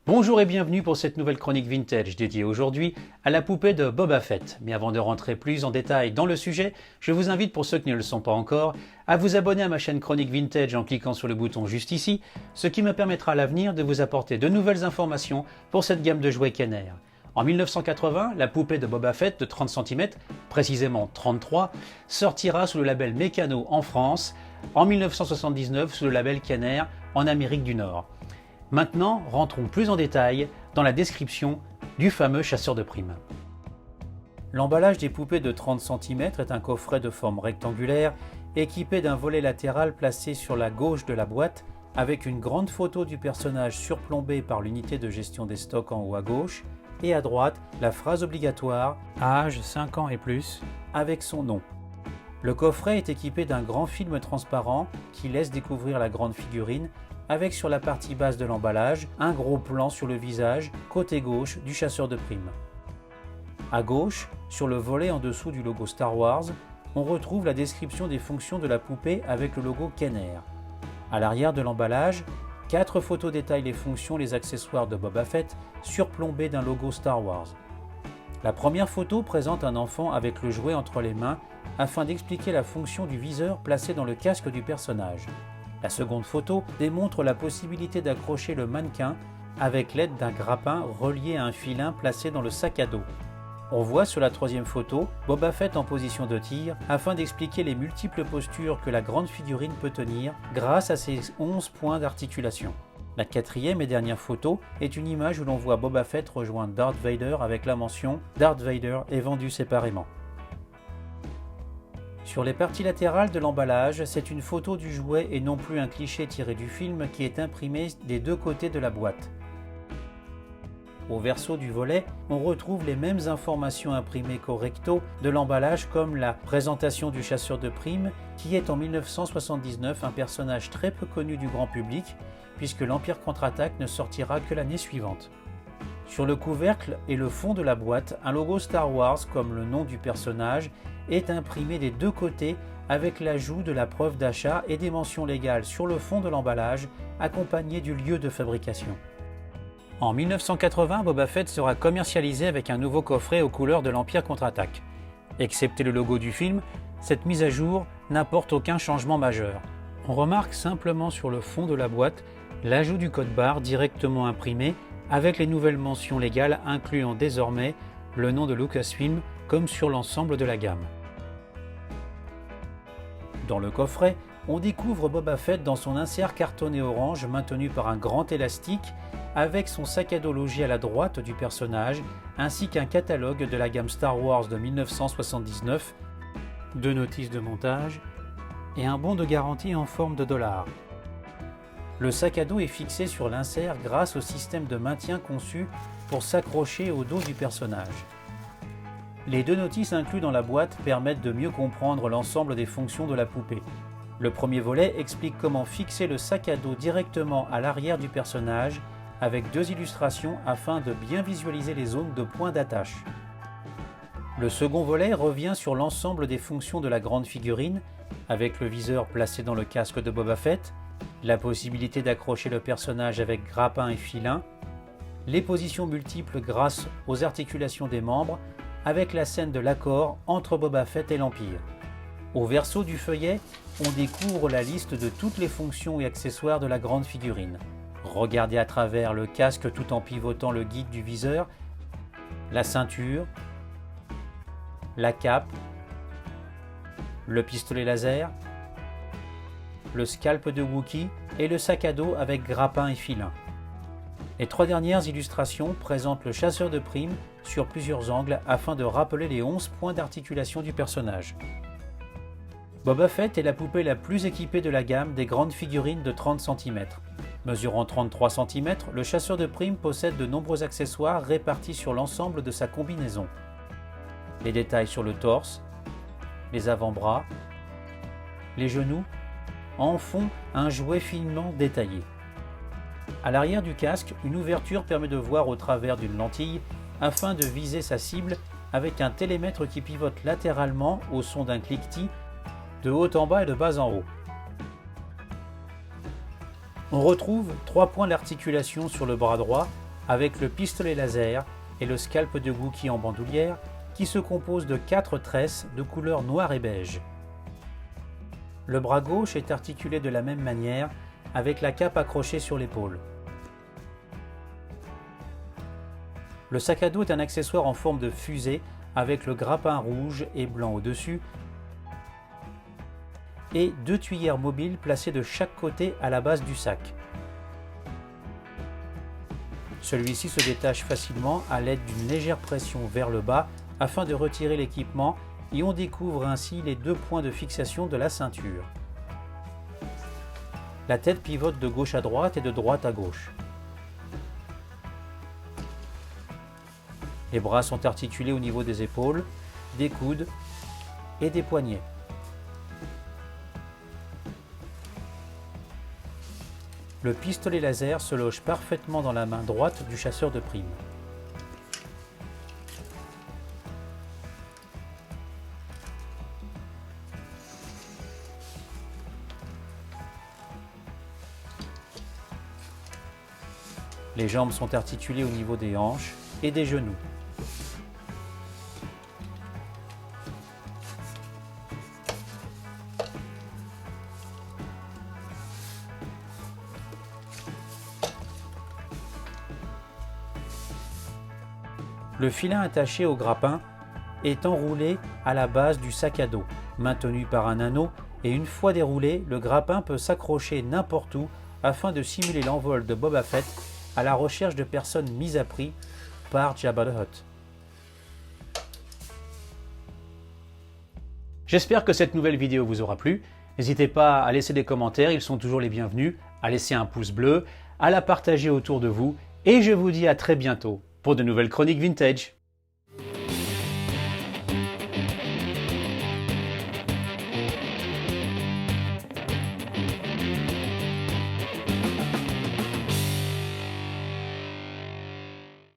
Bonjour et bienvenue pour cette nouvelle chronique vintage dédiée aujourd'hui à la poupée de Boba Fett. Mais avant de rentrer plus en détail dans le sujet, je vous invite pour ceux qui ne le sont pas encore à vous abonner à ma chaîne chronique vintage en cliquant sur le bouton juste ici, ce qui me permettra à l'avenir de vous apporter de nouvelles informations pour cette gamme de jouets Kenner. En 1980, la poupée de Boba Fett de 30 cm, précisément 33, sortira sous le label Meccano en France, en 1979 sous le label Kenner en Amérique du Nord. Maintenant, rentrons plus en détail dans la description du fameux chasseur de primes. L'emballage des poupées de 30 cm est un coffret de forme rectangulaire équipé d'un volet latéral placé sur la gauche de la boîte avec une grande photo du personnage surplombée par l'unité de gestion des stocks en haut à gauche et à droite la phrase obligatoire « âge 5 ans et plus » avec son nom. Le coffret est équipé d'un grand film transparent qui laisse découvrir la grande figurine avec sur la partie basse de l'emballage un gros plan sur le visage côté gauche du chasseur de primes. À gauche, sur le volet en dessous du logo Star Wars, on retrouve la description des fonctions de la poupée avec le logo Kenner. À l'arrière de l'emballage, 4 photos détaillent les fonctions et les accessoires de Boba Fett surplombés d'un logo Star Wars. La première photo présente un enfant avec le jouet entre les mains afin d'expliquer la fonction du viseur placé dans le casque du personnage. La seconde photo démontre la possibilité d'accrocher le mannequin avec l'aide d'un grappin relié à un filin placé dans le sac à dos. On voit sur la troisième photo Boba Fett en position de tir afin d'expliquer les multiples postures que la grande figurine peut tenir grâce à ses 11 points d'articulation. La quatrième et dernière photo est une image où l'on voit Boba Fett rejoindre Darth Vader avec la mention « Darth Vader est vendu séparément ». Sur les parties latérales de l'emballage, c'est une photo du jouet et non plus un cliché tiré du film qui est imprimé des deux côtés de la boîte. Au verso du volet, on retrouve les mêmes informations imprimées qu'au recto de l'emballage comme la présentation du chasseur de primes qui est en 1979 un personnage très peu connu du grand public puisque l'Empire contre-attaque ne sortira que l'année suivante. Sur le couvercle et le fond de la boîte, un logo Star Wars comme le nom du personnage est imprimé des deux côtés avec l'ajout de la preuve d'achat et des mentions légales sur le fond de l'emballage accompagné du lieu de fabrication. En 1980, Boba Fett sera commercialisé avec un nouveau coffret aux couleurs de l'Empire contre-attaque. Excepté le logo du film, cette mise à jour n'apporte aucun changement majeur. On remarque simplement sur le fond de la boîte l'ajout du code barre directement imprimé avec les nouvelles mentions légales incluant désormais le nom de Lucasfilm comme sur l'ensemble de la gamme. Dans le coffret, on découvre Boba Fett dans son insert cartonné orange maintenu par un grand élastique avec son sac à dos logé à la droite du personnage ainsi qu'un catalogue de la gamme Star Wars de 1979, 2 notices de montage et un bon de garantie en forme de $. Le sac à dos est fixé sur l'insert grâce au système de maintien conçu pour s'accrocher au dos du personnage. Les 2 notices inclus dans la boîte permettent de mieux comprendre l'ensemble des fonctions de la poupée. Le premier volet explique comment fixer le sac à dos directement à l'arrière du personnage avec 2 illustrations afin de bien visualiser les zones de points d'attache. Le second volet revient sur l'ensemble des fonctions de la grande figurine avec le viseur placé dans le casque de Boba Fett, la possibilité d'accrocher le personnage avec grappin et filin, les positions multiples grâce aux articulations des membres avec la scène de l'accord entre Boba Fett et l'Empire. Au verso du feuillet, on découvre la liste de toutes les fonctions et accessoires de la grande figurine. Regardez à travers le casque tout en pivotant le guide du viseur, la ceinture, la cape, le pistolet laser, le scalp de Wookiee et le sac à dos avec grappin et filin. Les 3 dernières illustrations présentent le chasseur de primes sur plusieurs angles afin de rappeler les 11 points d'articulation du personnage. Boba Fett est la poupée la plus équipée de la gamme des grandes figurines de 30 cm. Mesurant 33 cm, le chasseur de primes possède de nombreux accessoires répartis sur l'ensemble de sa combinaison. Les détails sur le torse, les avant-bras, les genoux en font un jouet finement détaillé. À l'arrière du casque, une ouverture permet de voir au travers d'une lentille afin de viser sa cible avec un télémètre qui pivote latéralement au son d'un cliquetis de haut en bas et de bas en haut. On retrouve 3 points d'articulation sur le bras droit avec le pistolet laser et le scalp de Wookie en bandoulière qui se compose de 4 tresses de couleur noire et beige. Le bras gauche est articulé de la même manière avec la cape accrochée sur l'épaule. Le sac à dos est un accessoire en forme de fusée avec le grappin rouge et blanc au-dessus et 2 tuyères mobiles placées de chaque côté à la base du sac. Celui-ci se détache facilement à l'aide d'une légère pression vers le bas afin de retirer l'équipement et on découvre ainsi les 2 points de fixation de la ceinture. La tête pivote de gauche à droite et de droite à gauche. Les bras sont articulés au niveau des épaules, des coudes et des poignets. Le pistolet laser se loge parfaitement dans la main droite du chasseur de primes. Les jambes sont articulées au niveau des hanches et des genoux. Le filin attaché au grappin est enroulé à la base du sac à dos, maintenu par un anneau, et une fois déroulé, le grappin peut s'accrocher n'importe où afin de simuler l'envol de Boba Fett à la recherche de personnes mises à prix par Jabba the Hutt. J'espère que cette nouvelle vidéo vous aura plu. N'hésitez pas à laisser des commentaires, ils sont toujours les bienvenus, à laisser un pouce bleu, à la partager autour de vous, et je vous dis à très bientôt pour de nouvelles chroniques vintage.